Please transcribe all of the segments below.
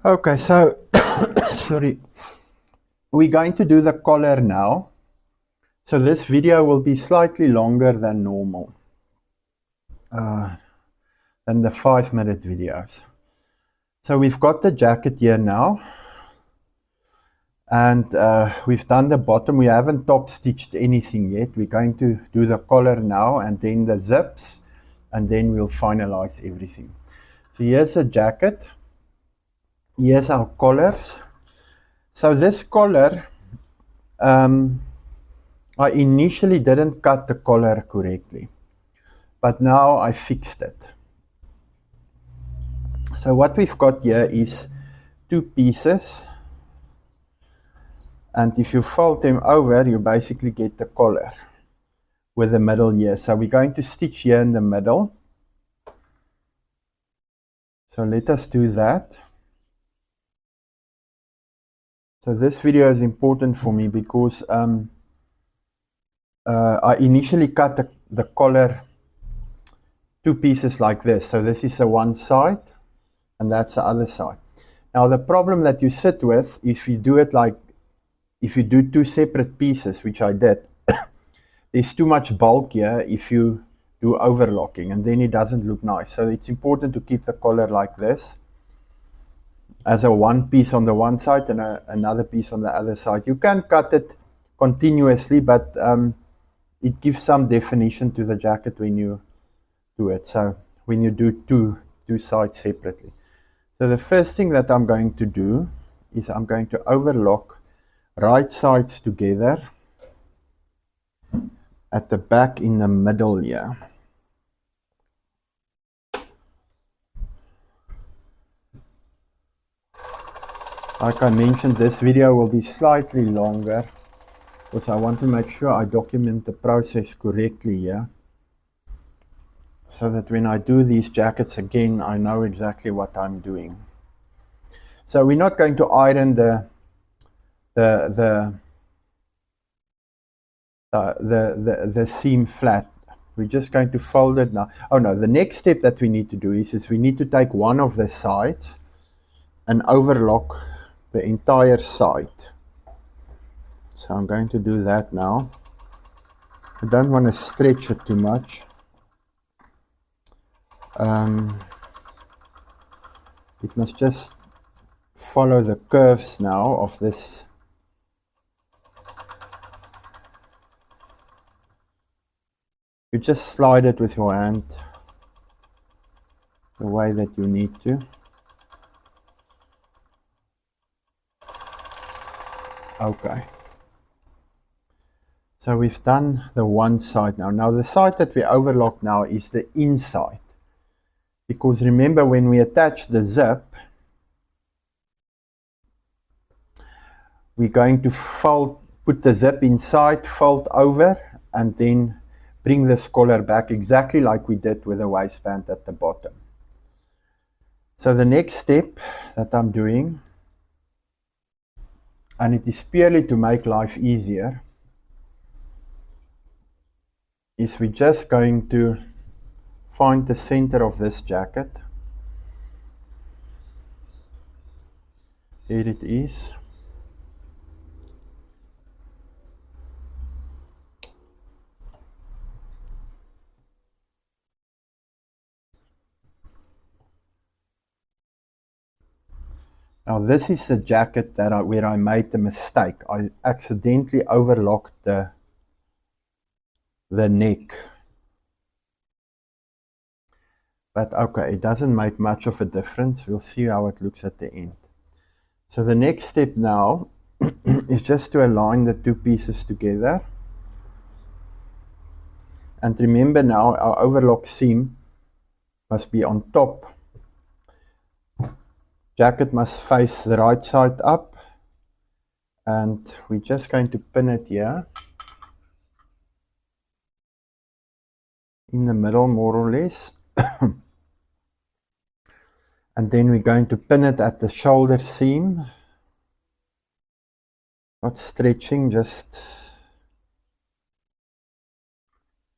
Okay, so sorry, we're going to do the collar now. So this video will be slightly longer than normal, than the 5-minute videos. So we've got the jacket here now, and we've done the bottom. We haven't top stitched anything yet. We're going to do the collar now, and then the zips, and then we'll finalize everything. So here's the jacket. Here's our collars. So this collar, I initially didn't cut the collar correctly, but now I fixed it. So what we've got here is 2 pieces, and if you fold them over, you basically get the collar with the middle here. So we're going to stitch here in the middle. So let us do that. So this video is important for me because I initially cut the collar 2 pieces like this. So this is the one side and that's the other side. Now the problem that you sit with, if you do it like, if you do 2 separate pieces, which I did, there's too much bulk here if you do overlocking, and then it doesn't look nice. So it's important to keep the collar like this, as a one piece on the one side and another piece on the other side. You can cut it continuously, but it gives some definition to the jacket when you do it. So when you do two sides separately. So the first thing that I'm going to do is I'm going to overlock right sides together at the back in the middle here. Like I mentioned, this video will be slightly longer because I want to make sure I document the process correctly here, so that when I do these jackets again, I know exactly what I'm doing. So we're not going to iron the seam flat. We're just going to fold it now. Oh no, the next step that we need to do is we need to take one of the sides and overlock the entire side. So I'm going to do that now. I don't want to stretch it too much. It must just follow the curves now of this. You just slide it with your hand the way that you need to. Okay. So we've done the one side now. Now the side that we overlock now is the inside. Because remember, when we attach the zip, we're going to fold, put the zip inside, fold over, and then bring this collar back exactly like we did with the waistband at the bottom. So the next step that I'm doing, and it is purely to make life easier, is we're just going to find the center of this jacket. Here it is. Now this is the jacket that where I made the mistake. I accidentally overlocked the neck. But okay, it doesn't make much of a difference. We'll see how it looks at the end. So the next step now is just to align the 2 pieces together. And remember now, our overlock seam must be on top. Jacket must face the right side up, and we're just going to pin it here in the middle, more or less. And then we're going to pin it at the shoulder seam, not stretching, just,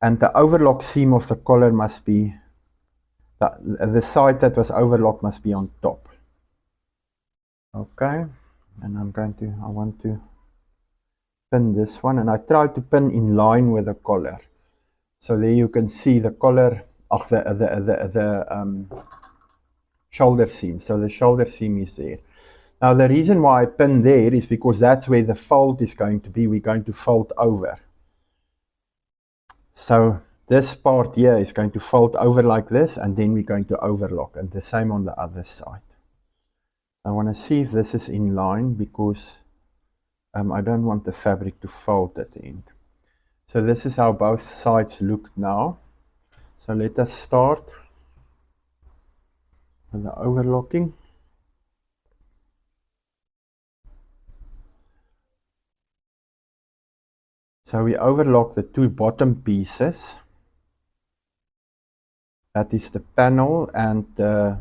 and the overlock seam of the collar must be, the side that was overlocked must be on top. Okay, and I want to pin this one, and I try to pin in line with the collar. So there you can see the collar, the shoulder seam. So the shoulder seam is there. Now the reason why I pin there is because that's where the fold is going to be. We're going to fold over. So this part here is going to fold over like this, and then we're going to overlock, and the same on the other side. I want to see if this is in line because I don't want the fabric to fold at the end. So this is how both sides look now. So let us start with the overlocking. So we overlock the two bottom pieces. That is the panel and the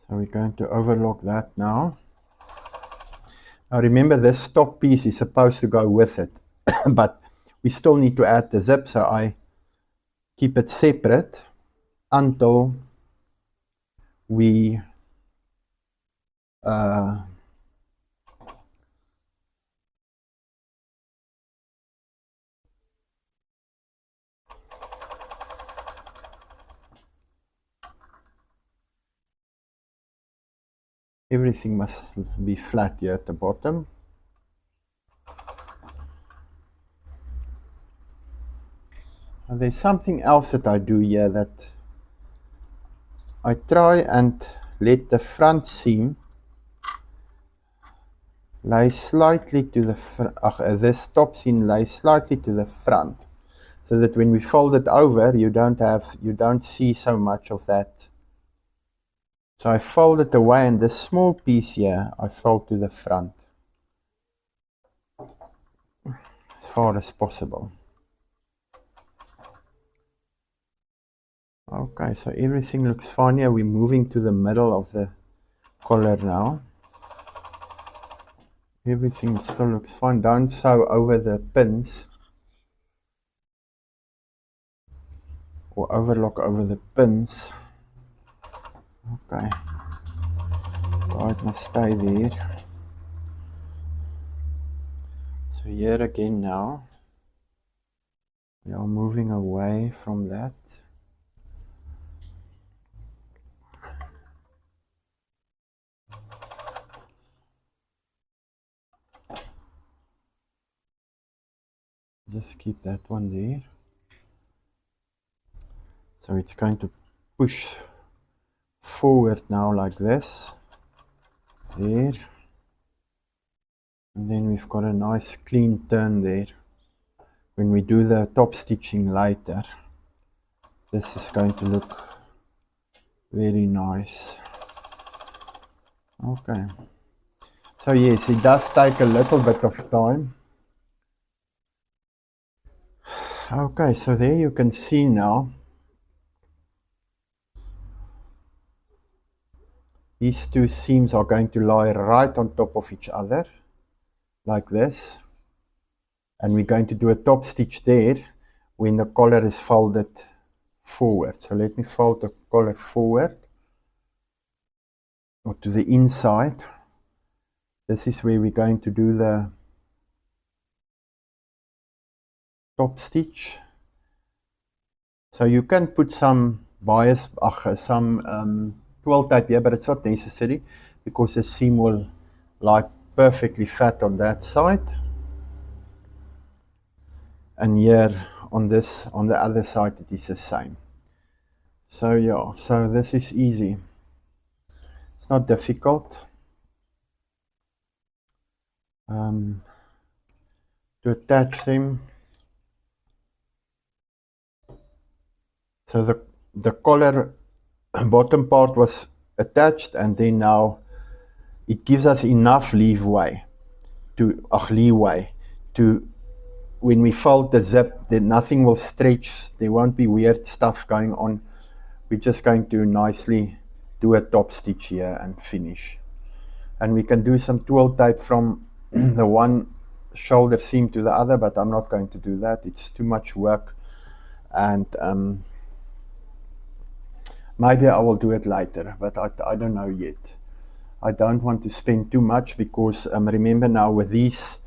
so we're going to overlock that now. Now remember, this top piece is supposed to go with it, but we still need to add the zip, so I keep it separate until we everything must be flat here at the bottom. And there's something else that I do here, that I try and let the front seam lay slightly to the front. This top seam lay slightly to the front, so that when we fold it over, you don't see so much of that. So I fold it away, and this small piece here I fold to the front as far as possible. Okay, so everything looks fine here. We're moving to the middle of the collar now. Everything still looks fine. Don't sew over the pins or overlock over the pins. Okay, it must stay there. So here again now, we are moving away from that. Just keep that one there. So it's going to push forward now like this. There. And then we've got a nice clean turn there. When we do the top stitching later, this is going to look very nice. Okay. So yes, it does take a little bit of time. Okay, so there you can see now, these two seams are going to lie right on top of each other, like this. And we're going to do a top stitch there when the collar is folded forward. So let me fold the collar forward, or to the inside. This is where we're going to do the top stitch. So you can put some bias, some twill tape here, but it's not necessary because the seam will lie perfectly flat on that side. And here on the other side, it is the same. So yeah, so this is easy. It's not difficult to attach them. So the collar bottom part was attached, and then now it gives us enough leeway to when we fold the zip, then nothing will stretch. There won't be weird stuff going on. We're just going to nicely do a top stitch here and finish. And we can do some twill tape from the one shoulder seam to the other, but I'm not going to do that. It's too much work, and maybe I will do it later, but I don't know yet. I don't want to spend too much because remember now with these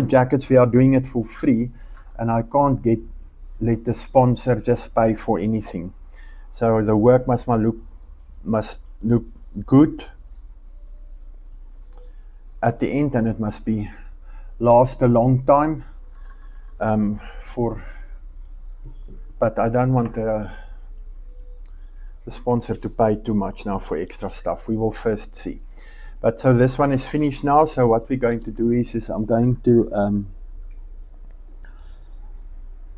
jackets, we are doing it for free, and I can't let the sponsor just pay for anything. So the work must look good at the end, and it must be last a long time. But I don't want the sponsor to pay too much now for extra stuff. We will first see. But so this one is finished now. So what we're going to do is I'm going to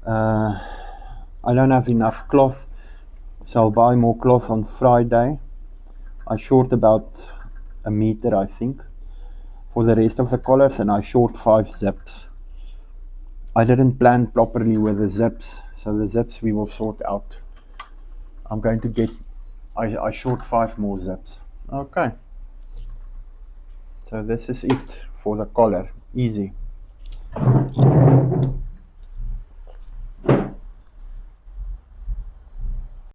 I don't have enough cloth, so I'll buy more cloth on Friday. I short about 1 meter, I think, for the rest of the collars, and I short 5 zips. I didn't plan properly with the zips, so the zips we will sort out. I'm going to get, I short 5 more zips. Okay. So this is it for the collar. Easy.